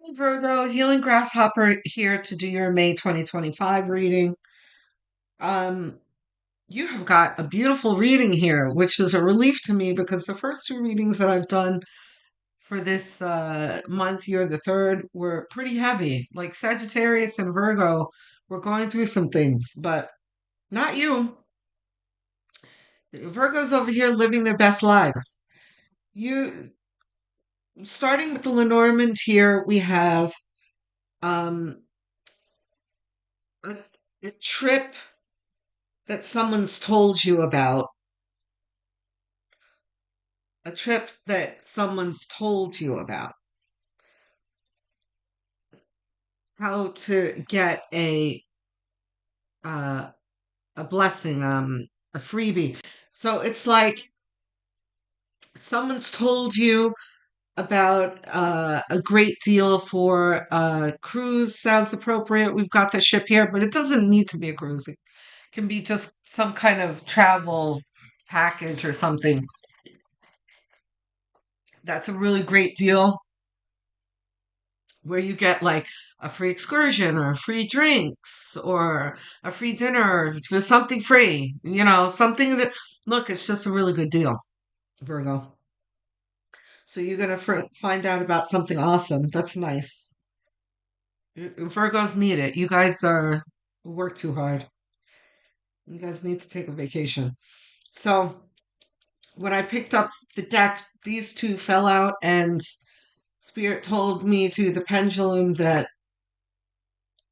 Hi, Virgo, Healing Grasshopper here to do your May 2025 reading. Um, you have got a beautiful reading here, which is a relief to me because the first two readings that I've done for this month, you're the third, were pretty heavy. Like Sagittarius and Virgo were going through some things, but not you. Virgo's over here living their best lives. You, starting with the Lenormand here, we have um, a, a trip that someone's told you about, a trip that someone's told you about, how to get uh, a blessing, a freebie. So it's like someone's told you about a great deal for a cruise. Sounds appropriate. We've got the ship here, but it doesn't need to be a cruise. It can be just some kind of travel package or something. That's a really great deal where you get like a free excursion or free drinks or a free dinner or something free, something that, look, it's just a really good deal, Virgo. So you're going to find out about something awesome. That's nice. Virgos need it. You guys work too hard. You guys need to take a vacation. So when I picked up the deck, these two fell out, and Spirit told me through the pendulum that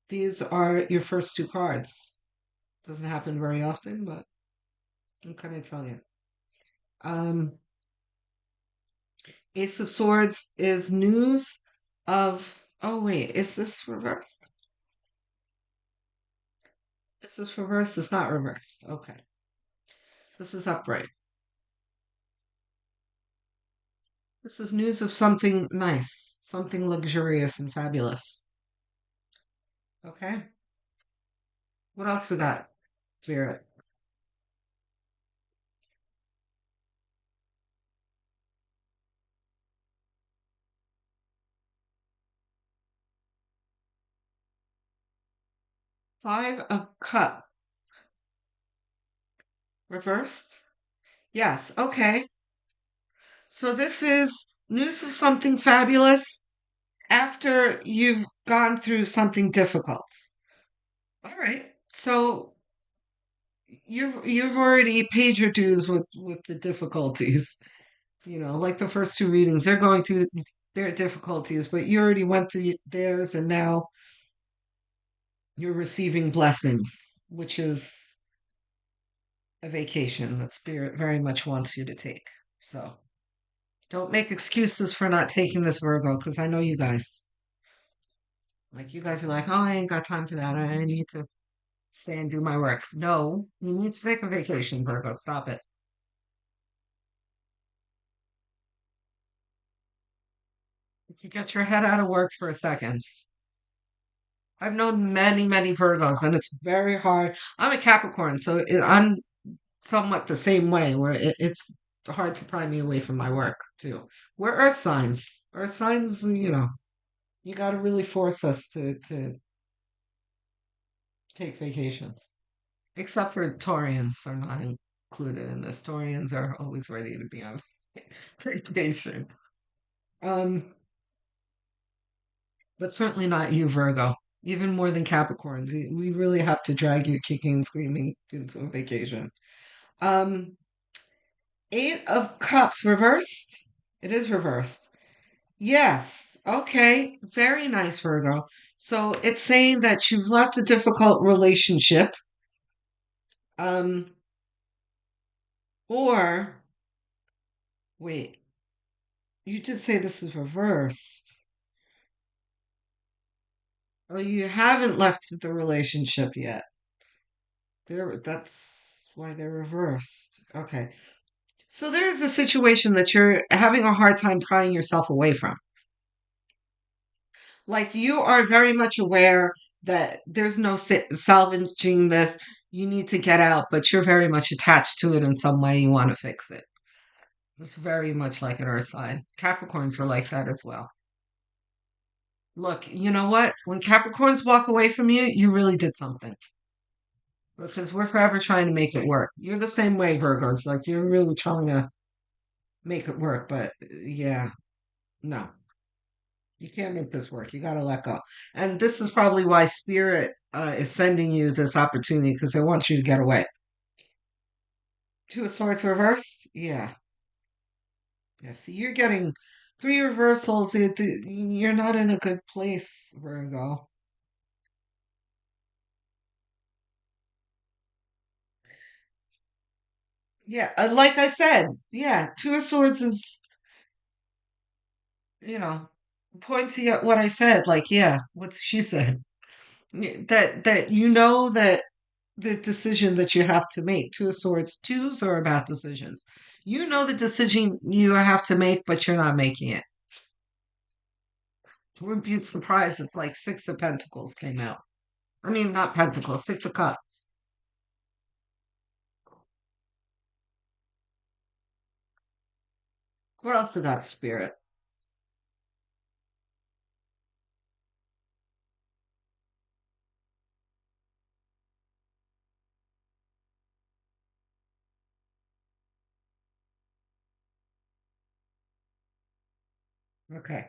these are your first two cards. Doesn't happen very often, but what can I tell you? Um, Ace of Swords is news of. Oh, wait, is this reversed? Is this reversed? It's not reversed. Okay. This is upright. This is news of something nice, something luxurious and fabulous. Okay. What else we got? Spirit. Five of Cup. Reversed? Yes. Okay. So this is news of something fabulous after you've gone through something difficult. All right. So you've already paid your dues with the difficulties. Like the first two readings, they're going through their difficulties, but you already went through theirs, and now you're receiving blessings, which is a vacation that Spirit very much wants you to take. So don't make excuses for not taking this, Virgo, because I know you guys. Like, you guys are like, oh, I ain't got time for that. I need to stay and do my work. No, you need to take a vacation, Virgo. Stop it. If you get your head out of work for a second. I've known many, many Virgos, and it's very hard. I'm a Capricorn, so I'm somewhat the same way, where it's hard to pry me away from my work, too. We're Earth signs. Earth signs, you got to really force us to take vacations. Except for Taurians are not included in this. Taurians are always ready to be on vacation. Um, but certainly not you, Virgo. Even more than Capricorns. We really have to drag you kicking and screaming into a vacation. Um, Eight of Cups reversed. It is reversed. Yes. Okay. Very nice, Virgo. So it's saying that you've left a difficult relationship. Um, or wait, you did say this is reversed. Oh, you haven't left the relationship yet. That's why they're reversed. Okay. So there's a situation that you're having a hard time prying yourself away from. Like, you are very much aware that there's no salvaging this. You need to get out, but you're very much attached to it in some way. You want to fix it. It's very much like an earth sign. Capricorns are like that as well. Look, you know what? When Capricorns walk away from you, you really did something. Because we're forever trying to make it work. You're the same way, Virgos. Like you're really trying to make it work, but yeah, no, you can't make this work. You got to let go. And this is probably why Spirit is sending you this opportunity because they want you to get away. Two of Swords reversed. Yeah, yeah. See, you're getting three reversals. You're not in a good place, Virgo. Yeah, like I said, yeah, Two of Swords is, you know, pointing at what I said. Like, yeah, what she said. That you know that the decision that you have to make. Two of Swords, twos are about decisions. You know the decision you have to make, but you're not making it. Wouldn't be surprised if like Six of Pentacles came out. I mean, not Pentacles, Six of Cups. What else we got, Spirit? Okay.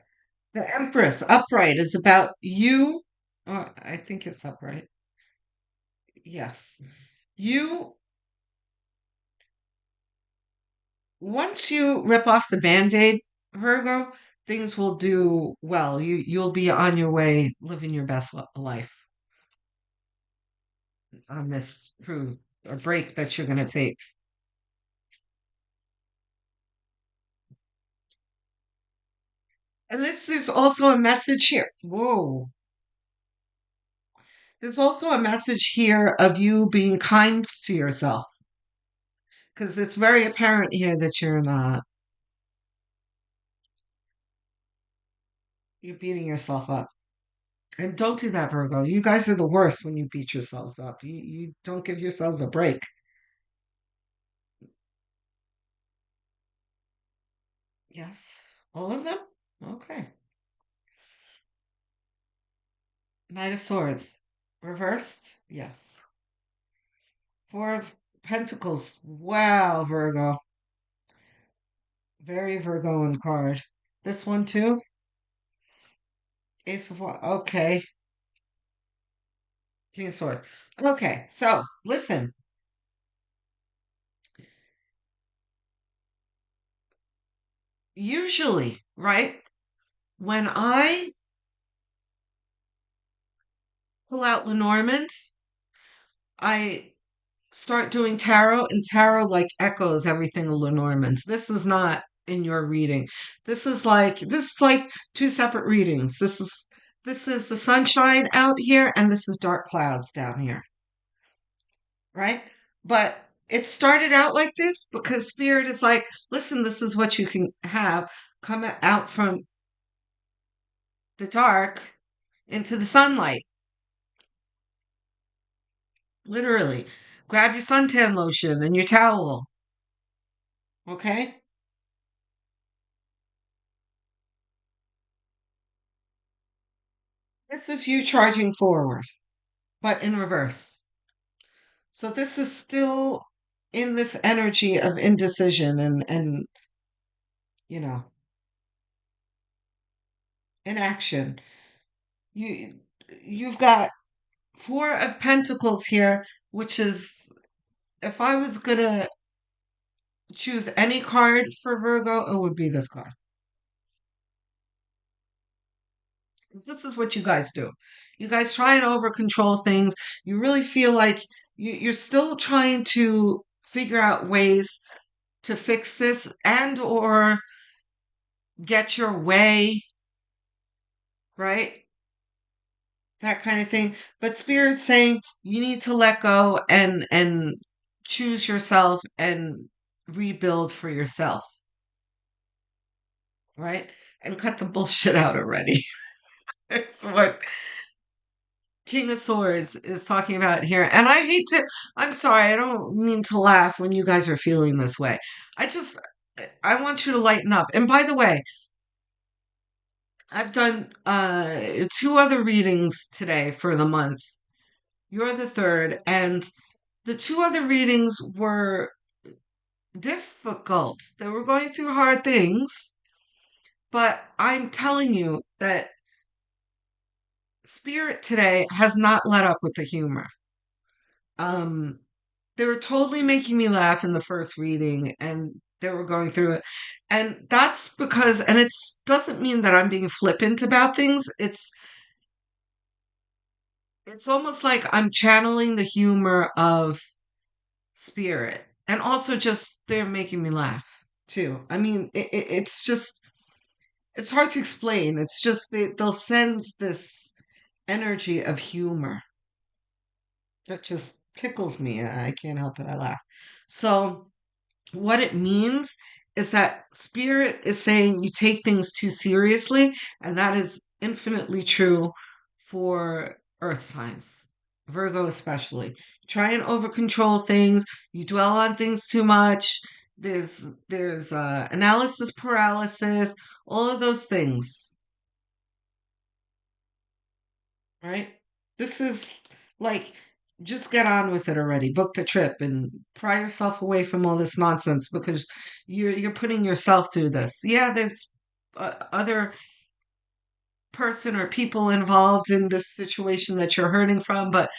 The Empress upright is about you. Oh, I think it's upright. Yes. You, once you rip off the Band-Aid, Virgo, things will do well. You'll be on your way living your best life on this cruise or break that you're going to take. And this there's also a message here. Whoa. There's also a message here of you being kind to yourself because it's very apparent here that you're not. You're beating yourself up. And don't do that, Virgo. You guys are the worst when you beat yourselves up. You don't give yourselves a break. Yes. All of them? Okay. Knight of Swords. Reversed? Yes. Four of Pentacles. Wow, Virgo. Very Virgoan card. This one too? Ace of Wands. Okay. King of Swords. Okay, so listen. Usually, right, when I pull out Lenormand, I start doing tarot, and tarot like echoes everything of Lenormand. This is not in your reading. This is like two separate readings. This is the sunshine out here, and this is dark clouds down here, right? But it started out like this because Spirit is like, listen, this is what you can have. Come out from the dark into the sunlight. Literally. Grab your suntan lotion and your towel. Okay? This is you charging forward, but in reverse. So this is still in this energy of indecision and you know, inaction. You you've got Four of Pentacles here, which is if I was gonna choose any card for Virgo, it would be this card. This is what you guys do. You guys try and over control things. You really feel like you're still trying to figure out ways to fix this and or get your way, right? That kind of thing. But Spirit's saying you need to let go and choose yourself and rebuild for yourself, right? And cut the bullshit out already. It's what King of Swords is talking about here. And I hate to, I'm sorry, I don't mean to laugh when you guys are feeling this way. I just, I want you to lighten up. And by the way, I've done two other readings today for the month. You're the third, and the two other readings were difficult. They were going through hard things, but I'm telling you that Spirit today has not let up with the humor. Um, they were totally making me laugh in the first reading, and they were going through it. And that's because, and it doesn't mean that I'm being flippant about things. It's almost like I'm channeling the humor of Spirit, and also just they're making me laugh too. I mean, it's just it's hard to explain. It's just they'll send this energy of humor that just tickles me. And I can't help it. I laugh. So what it means is that Spirit is saying you take things too seriously, and that is infinitely true for Earth signs, Virgo especially. Try and over control things. You dwell on things too much. There's analysis paralysis, all of those things, right? This is like just get on with it already. Book the trip and pry yourself away from all this nonsense because you're putting yourself through this. Yeah, there's other person or people involved in this situation that you're hurting from, but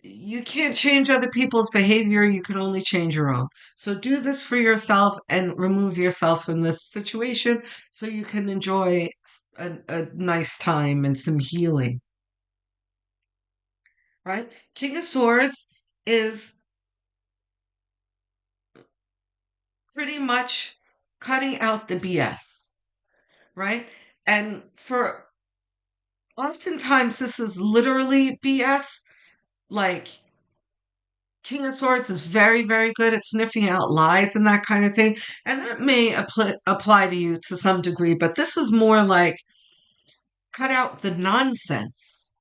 you can't change other people's behavior. You can only change your own. So do this for yourself and remove yourself from this situation so you can enjoy a nice time and some healing, right? King of Swords is pretty much cutting out the BS, right? And for oftentimes, this is literally BS. Like, King of Swords is very, very good at sniffing out lies and that kind of thing. And that may apply to you to some degree, but this is more like cut out the nonsense.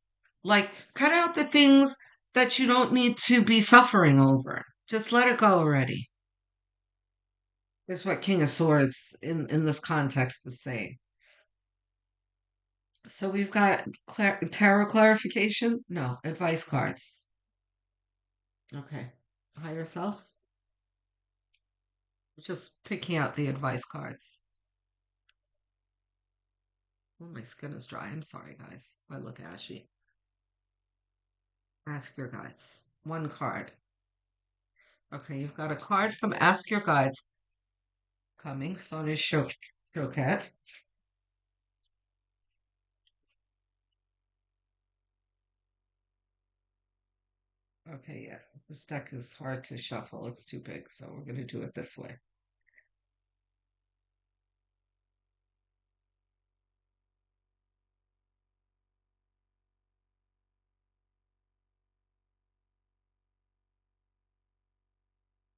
Like, cut out the things that you don't need to be suffering over. Just let it go already, is what King of Swords in this context is saying. So we've got tarot clarification? No, advice cards. Okay. Higher self? Just picking out the advice cards. Oh, my skin is dry. I'm sorry, guys. I look ashy. Ask your guides. One card. Okay, you've got a card from Ask Your Guides coming. Sonia Choquette. Okay, yeah. This deck is hard to shuffle. It's too big, so we're going to do it this way.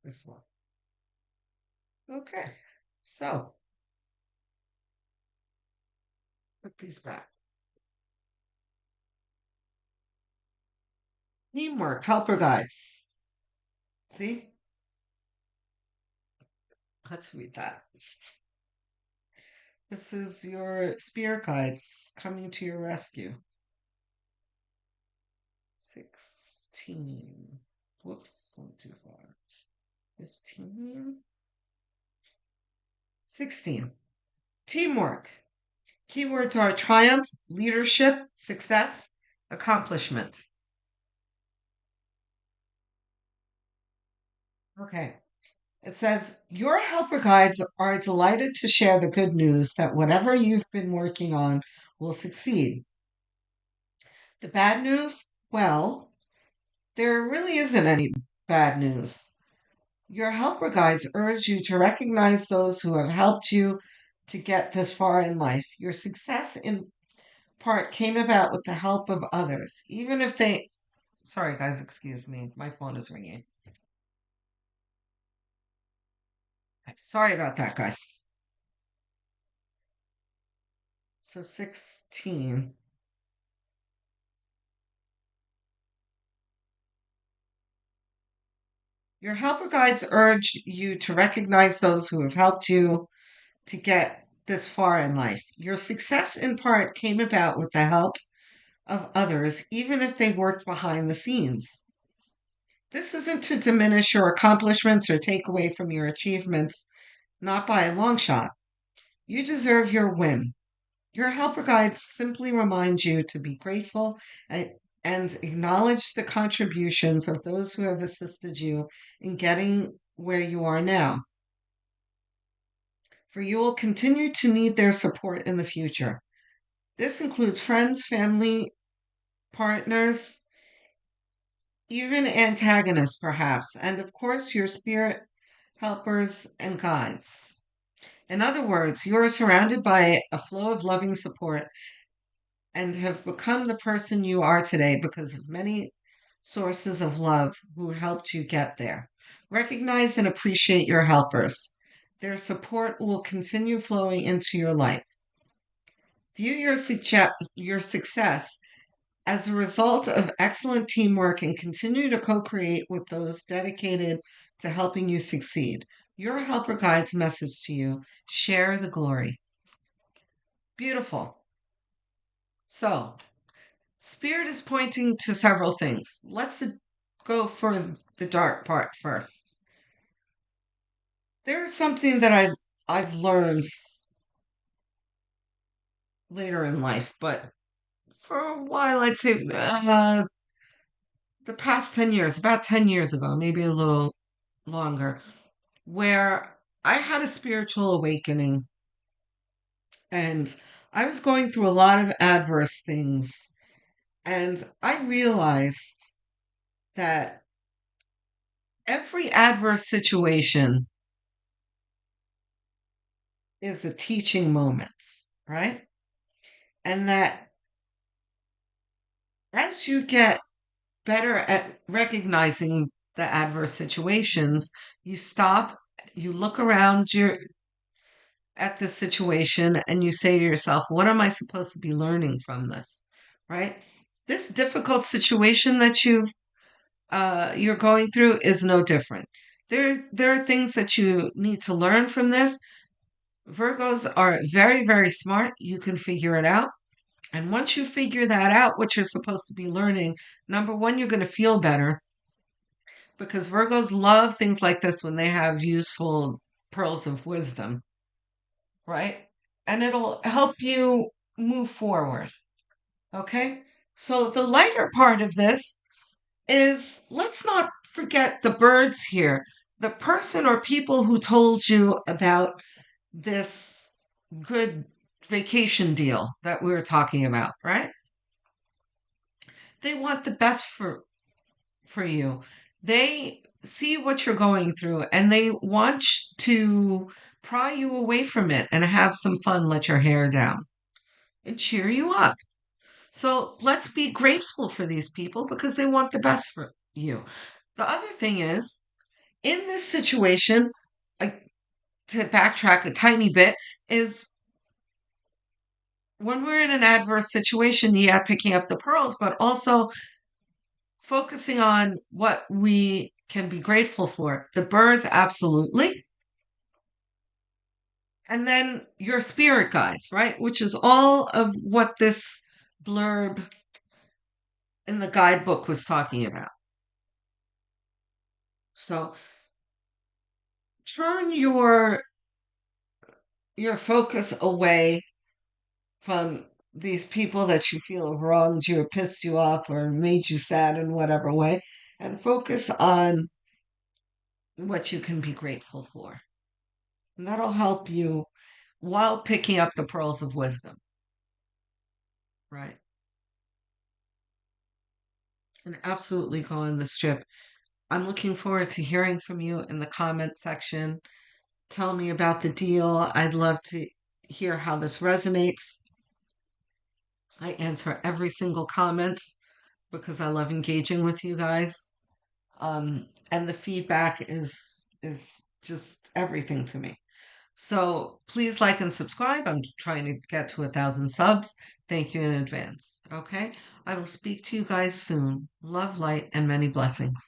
This one. Okay, so put these back. Teamwork, helper guides. See? Let's read that. This is your spirit guides coming to your rescue. 16. Whoops, went too far. 15. 16. Teamwork. Keywords are triumph, leadership, success, accomplishment. Okay. It says, your helper guides are delighted to share the good news that whatever you've been working on will succeed. The bad news? Well, there really isn't any bad news. Your helper guides urge you to recognize those who have helped you to get this far in life. Your success, in part, came about with the help of others, even if they. Sorry, guys, excuse me. My phone is ringing. Sorry about that, guys. So 16. Your helper guides urge you to recognize those who have helped you to get this far in life. Your success in part came about with the help of others, even if they worked behind the scenes. This isn't to diminish your accomplishments or take away from your achievements, not by a long shot. You deserve your win. Your helper guides simply remind you to be grateful and acknowledge the contributions of those who have assisted you in getting where you are now, for you will continue to need their support in the future. This includes friends, family, partners, even antagonists, perhaps, and of course, your spirit helpers and guides. In other words, you are surrounded by a flow of loving support and have become the person you are today because of many sources of love who helped you get there. Recognize and appreciate your helpers. Their support will continue flowing into your life. View your success as a result of excellent teamwork and continue to co create with those dedicated to helping you succeed. Your helper guide's message to you: share the glory. Beautiful. So, Spirit is pointing to several things. Let's go for the dark part first. There's something that I've learned later in life, but for a while, I'd say the past 10 years, about 10 years ago, maybe a little longer, where I had a spiritual awakening and I was going through a lot of adverse things. And I realized that every adverse situation is a teaching moment, right? And that as you get better at recognizing the adverse situations, you stop, you look around at the situation and you say to yourself, what am I supposed to be learning from this? Right? This difficult situation that you're going through is no different. There are things that you need to learn from this. Virgos are very, very smart. You can figure it out. And once you figure that out, what you're supposed to be learning, number one, you're going to feel better because Virgos love things like this when they have useful pearls of wisdom, right? And it'll help you move forward. Okay? So the lighter part of this is let's not forget the birds here. The person or people who told you about this good vacation deal that we were talking about, right? They want the best for you. They see what you're going through and they want to pry you away from it and have some fun, let your hair down and cheer you up. So let's be grateful for these people because they want the best for you. The other thing is, in this situation, to backtrack a tiny bit, is when we're in an adverse situation, yeah, picking up the pearls, but also focusing on what we can be grateful for. The birds, absolutely. And then your spirit guides, right? Which is all of what this blurb in the guidebook was talking about. So turn your focus away from these people that you feel have wronged you or pissed you off or made you sad in whatever way, and focus on what you can be grateful for. And that'll help you while picking up the pearls of wisdom, right? And absolutely go on this trip. I'm looking forward to hearing from you in the comment section. Tell me about the deal. I'd love to hear how this resonates. I answer every single comment because I love engaging with you guys. And the feedback is just everything to me. So please like and subscribe. I'm trying to get to 1,000 subs. Thank you in advance. Okay. I will speak to you guys soon. Love, light, and many blessings.